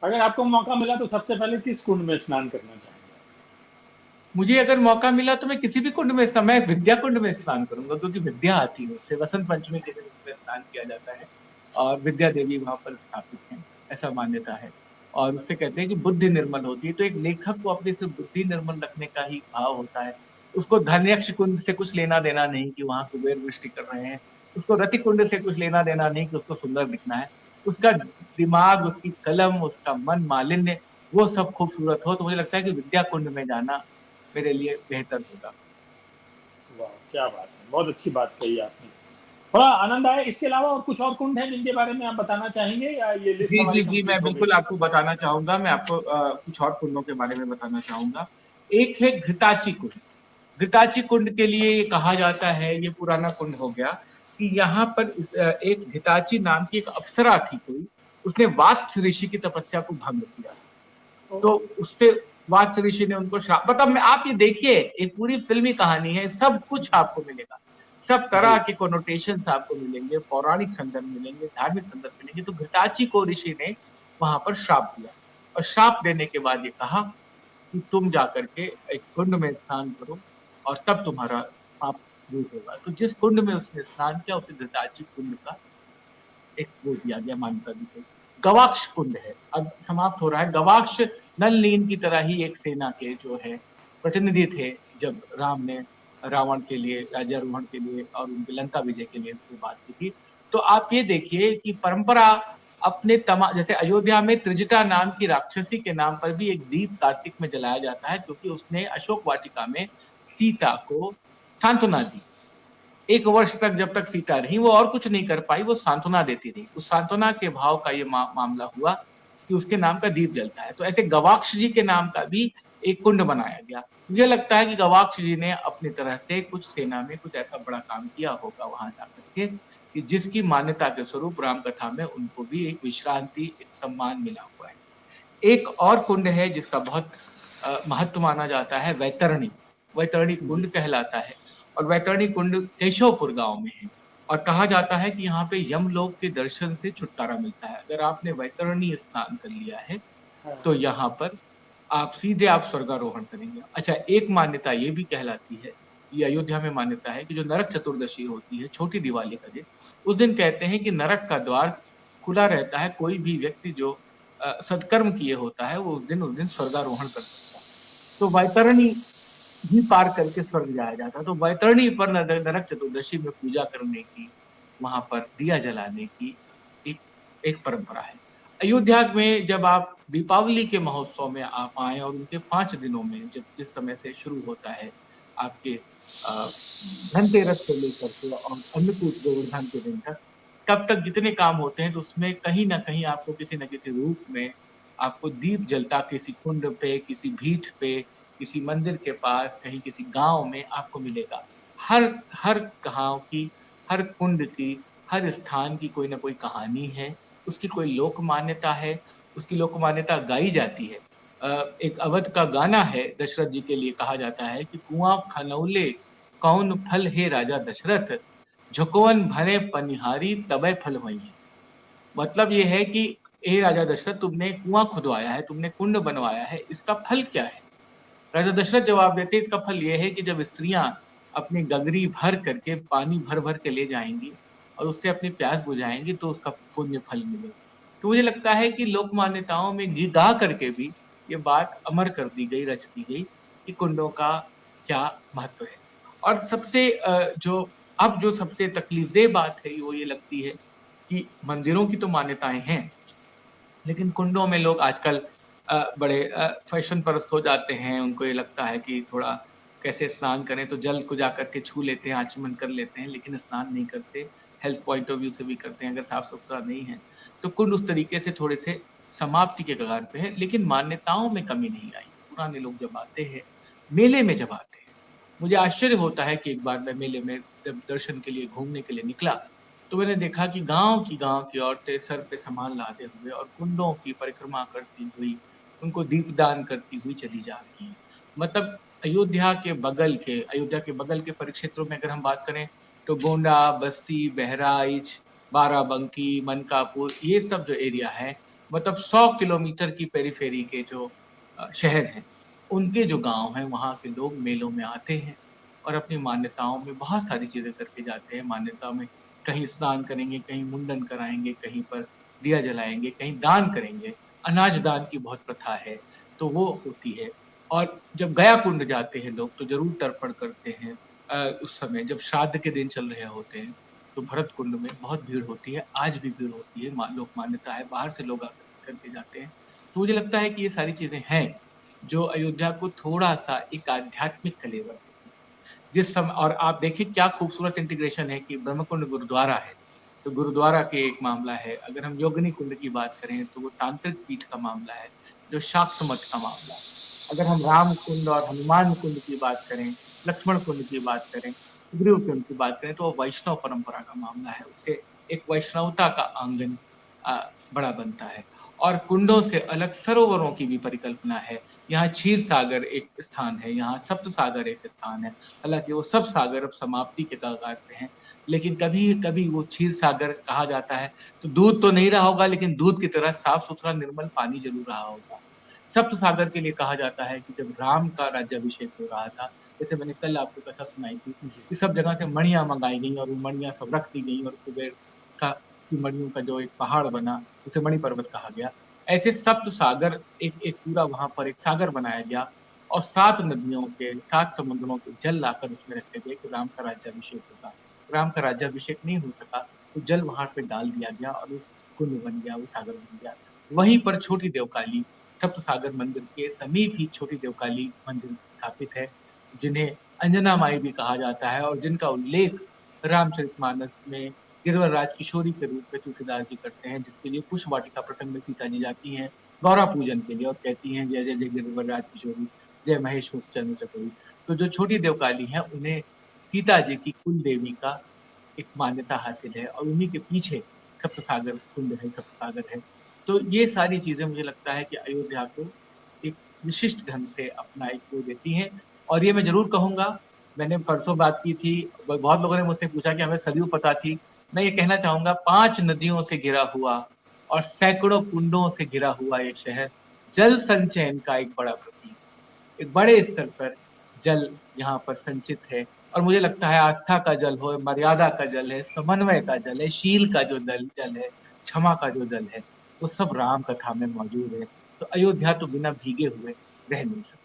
अगर आपको मौका मिला तो सबसे पहले किस कुंड में स्नान करना चाहेंगे? मुझे अगर मौका मिला तो मैं किसी भी कुंड में, समय विद्या कुंड में स्नान करूंगा, क्योंकि विद्या आती है उससे। वसंत पंचमी के दिन उसमें स्नान किया जाता है और विद्या देवी वहां पर स्थापित है, ऐसा मान्यता है। और उससे कहते हैं कि बुद्धि निर्मल होती है। तो एक लेखक को अपनी सिर्फ बुद्धि निर्मल रखने का ही भाव होता है। उसको धन्यक्ष कुंड से कुछ लेना देना नहीं कि वहां कुबेर वृष्टि कर रहे हैं। उसको रति कुंड से कुछ लेना देना नहीं कि उसको सुंदर दिखना है। उसका दिमाग, उसकी कलम, उसका मन मालिन्य, वो सब खूबसूरत हो, तो मुझे लगता है कि विद्या कुंड में जाना मेरे लिए बेहतर होगा। वाह, क्या बात है, बहुत अच्छी बात कही आपने। थोड़ा आनंद आया। इसके अलावा और कुछ और कुंड हैं जिनके बारे में आप बताना चाहेंगे, या ये लिस्ट जी हमारी जी जी, मैं कंप्लीट हो गई? बिल्कुल आपको बताना चाहूंगा। मैं आपको कुछ और कुंडों के बारे में बताना चाहूंगा। एक है घृताची कुंड। घृताची कुंड के लिए ये कहा जाता है, ये पुराना कुंड हो गया, कि यहाँ पर एक घृताची नाम की एक अप्सरा थी कोई। उसने वात्स ऋषि की तपस्या को भंग किया। ओ, तो उससे वात्स ऋषि ने उनको श्राप, मतलब मैं, आप ये देखिए, एक पूरी फिल्मी कहानी है, सब कुछ आपको मिलेगा। सब तरह जी। के कोनोटेशंस आपको मिलेंगे, पौराणिक संदर्भ मिलेंगे, धार्मिक संदर्भ मिलेंगे। तो घृताची को ऋषि ने वहां पर श्राप दिया, और श्राप देने के बाद ये कहा कि तुम जाकर के एक कुंड में स्नान करो और तब तुम्हारा पाप दूर होगा। तो जिस कुंड में उसने स्नान किया उसे घृताची कुंड का एक वो दिया गया, मान्यता दी गई। गवाक्ष कुंड है, अब समाप्त हो रहा है। गवाक्ष नल नील की तरह ही एक सेना के जो है प्रतिनिधि थे, जब राम ने रावण के लिए, राज्यारोहण के लिए और उनकी लंका विजय के लिए वो बात की थी। तो आप ये देखिए कि परंपरा अपने जैसे अयोध्या में त्रिजटा नाम की राक्षसी के नाम पर भी एक दीप कार्तिक में जलाया जाता है, क्योंकि उसने अशोक वाटिका में सीता को सांत्वना दी। एक वर्ष तक जब तक सीता रही, वो और कुछ नहीं कर पाई, वो सांत्वना देती रही। उस सांत्वना के भाव का ये मामला हुआ कि उसके नाम का दीप जलता है। तो ऐसे गवाक्ष जी के नाम का भी एक कुंड बनाया गया। मुझे लगता है कि गवाक्ष जी ने अपनी तरह से कुछ सेना में कुछ ऐसा बड़ा काम किया होगा वहां जाकर के, कि जिसकी मान्यता के स्वरूप राम कथा में उनको भी एक विश्रांति, एक सम्मान मिला हुआ है। एक और कुंड है जिसका बहुत महत्व माना जाता है, वैतरणी। वैतरणी जी। कुंड कहलाता है, और वैतरणी कुंड केशवपुर गांव में है। और कहा जाता है कि यहाँ पे यमलोक के दर्शन से छुटकारा मिलता है। अगर आपने वैतरणी स्नान कर लिया है हाँ। तो यहाँ पर आप सीधे आप स्वर्गारोहण करेंगे। अच्छा, एक मान्यता ये भी कहलाती है, ये अयोध्या में मान्यता है, कि जो नरक चतुर्दशी होती है, छोटी दिवाली का दिन, उस दिन कहते हैं कि नरक का द्वार खुला रहता है। कोई भी व्यक्ति जो सत्कर्म किए होता है, वो उस दिन स्वर्गारोहण कर सकता है। तो वैतरणी ही पार करके स्वर्ग जाया जाता है। तो वैतरणी पर नरक चतुर्दशी में पूजा करने की, वहां पर दिया जलाने की एक एक परंपरा है। अयोध्या में जब आप दीपावली के महोत्सव में आप आए, और उनके 5 दिनों में, जब जिस समय से शुरू होता है आपके धनतेरस से लेकर के और अन्नकूट गोवर्धन के दिन तक, तब तक जितने काम होते हैं, तो उसमें कहीं ना कहीं आपको किसी न किसी रूप में आपको दीप जलता किसी कुंड पे, किसी भीठ पे, किसी मंदिर के पास, कहीं किसी गांव में आपको मिलेगा। हर हर गांव की, हर कुंड की, हर स्थान की कोई ना कोई कहानी है, उसकी कोई लोक मान्यता है, उसकी लोक मान्यता गाई जाती है। एक अवध का गाना है दशरथ जी के लिए, कहा जाता है कि कुआं खनौले कौन फल हे राजा दशरथ, झुकवन भरे पनिहारी तबै फल वही। मतलब ये है कि हे राजा दशरथ, तुमने कुआं खुदवाया है, तुमने कुंड बनवाया है, इसका फल क्या है? राजा दशरथ जवाब देते, इसका फल यह है कि जब स्त्रियां अपनी गगरी भर करके पानी भर भर के ले जाएंगी और उससे अपनी प्यास बुझाएंगी, तो उसका पुण्य फल मिलेगा। तो मुझे लगता है कि लोक मान्यताओं में गा करके भी ये बात अमर कर दी गई, रच दी गई, कि कुंडों का क्या महत्व है। और सबसे जो अब जो सबसे तकलीफदेह बात है वो ये लगती है कि मंदिरों की तो मान्यताएं हैं, लेकिन कुंडों में लोग आजकल बड़े फैशन परस्त हो जाते हैं। उनको ये लगता है कि थोड़ा कैसे स्नान करें, तो जल को जाकर के छू लेते हैं, आचमन कर लेते हैं, लेकिन स्नान नहीं करते। हेल्थ पॉइंट ऑफ व्यू से भी करते हैं, अगर साफ सुथरा नहीं है तो कुंड उस तरीके से थोड़े से समाप्ति के कगार पे है। लेकिन मान्यताओं में कमी नहीं आई। पुराने लोग जब आते हैं, मेले में जब आते हैं, मुझे आश्चर्य होता है कि एक बार मैं मेले में जब दर्शन के लिए, घूमने के लिए निकला, तो मैंने देखा कि गांव की औरतें सर पे सामान लादे हुए और कुंडों की परिक्रमा करती हुई, उनको दीपदान करती हुई चली जा रही हैं। मतलब अयोध्या के बगल के परिक्षेत्रों में अगर हम बात करें, तो गोंडा, बस्ती, बहराइच, बाराबंकी, मनकापुर, ये सब जो एरिया है, मतलब 100 किलोमीटर की पेरीफेरी के जो शहर हैं, उनके जो गाँव हैं, वहाँ के लोग मेलों में आते हैं और अपनी मान्यताओं में बहुत सारी चीज़ें करके जाते हैं। मान्यता में कहीं स्नान करेंगे, कहीं मुंडन कराएँगे, कहीं पर दिया जलाएँगे, कहीं दान करेंगे। अनाज दान की बहुत प्रथा है, तो वो होती है। और जब गया कुंड जाते हैं लोग, तो ज़रूर तर्पण करते हैं। उस समय जब श्राद्ध के दिन चल रहे होते हैं, तो भरत कुंड में बहुत भीड़ होती है, आज भी भीड़ होती है, लोक मान्यता है, बाहर से लोग आकर करके जाते हैं। तो मुझे लगता है कि ये सारी चीज़ें हैं, जो अयोध्या को थोड़ा-सा एक आध्यात्मिक फ्लेवर देती हैं। जिस सम और आप देखिए क्या खूबसूरत इंटीग्रेशन है कि ब्रह्मकुंड गुरुद्वारा है, तो गुरुद्वारा के एक मामला है। अगर हम योगिनी कुंड की बात करें, तो वो तांत्रिक पीठ का मामला है, जो शाक्त मठ का मामला है। अगर हम राम कुंड और हनुमान कुंड की बात करें, लक्ष्मण कुंड की बात करें, सुग्रीव कुंड की बात करें, तो वो वैष्णव परंपरा का मामला है। उससे एक वैष्णवता का आंगन बड़ा बनता है। और कुंडों से अलग सरोवरों की भी परिकल्पना है। यहाँ क्षीर सागर एक स्थान है, यहाँ सप्त सागर एक स्थान है। हालाँकि वो सब सागर अब समाप्ति के कगार पे हैं, लेकिन कभी-कभी वो क्षीर सागर कहा जाता है, तो दूध तो नहीं रहा होगा, लेकिन दूध की तरह साफ-सुथरा निर्मल पानी ज़रूर रहा होगा। सप्त सागर के लिए कहा जाता है कि जब राम का राज्याभिषेक हो रहा था, जैसे मैंने कल आपको कथा सुनाई थी, जी। कि सब जगह से मणियाँ मँगाई गईं और वो मणियाँ सब रख दी गईं और कुबेर का की मणियों का जो एक पहाड़ बना, उसे मणि पर्वत कहा गया। ऐसे सप्त सागर एक एक पूरा वहाँ पर एक सागर बनाया गया और 7 नदियों के, 7 समुद्रों के जल लाकर उसमें रखे गए कि राम का राज्याभिषेक होगा। राम का राज्याभिषेक नहीं हो सका, तो जल वहाँ पे डाल दिया गया और उस कुंड बन गया, वो सागर बन गया। वहीं पर छोटी देवकाली, सप्त सागर मंदिर के समीप ही छोटी देवकाली मंदिर स्थापित है, जिन्हें अंजना माई भी कहा जाता है और जिनका उल्लेख रामचरितमानस में गिरिवरराज किशोरी के रूप में तुलसीदास जी करते हैं, जिसके लिए पुष्प वाटिका प्रसंग में सीता जी जाती हैं गौरा पूजन के लिए और कहती हैं जय जय जय गिरिवरराज किशोरी, जय महेश मुख चरण चकोरी। तो जो छोटी देवकाली हैं, उन्हें सीता जी की कुल देवी का एक मान्यता हासिल है और उन्हीं के पीछे सप्तसागर कुंड है, सप्तसागर है। तो ये सारी चीज़ें मुझे लगता है कि अयोध्या को एक विशिष्ट ढंग से अपना एक वो देती हैं और ये मैं ज़रूर कहूँगा, मैंने परसों बात की थी, ब बहुत लोगों ने मुझसे पूछा कि हमें सरयू पता थी। मैं ये कहना चाहूँगा 5 नदियों से घिरा हुआ और सैकड़ों कुंडों से घिरा हुआ ये शहर, जल संचयन का एक बड़ा प्रतीक, एक बड़े स्तर पर जल यहाँ पर संचित है और मुझे लगता है आस्था का जल हो, मर्यादा का जल है, समन्वय का जल है, शील का जो जल है, क्षमा का जो जल है, वो सब राम कथा में मौजूद है। तो अयोध्या तो बिना भीगे हुए रह नहीं सकती।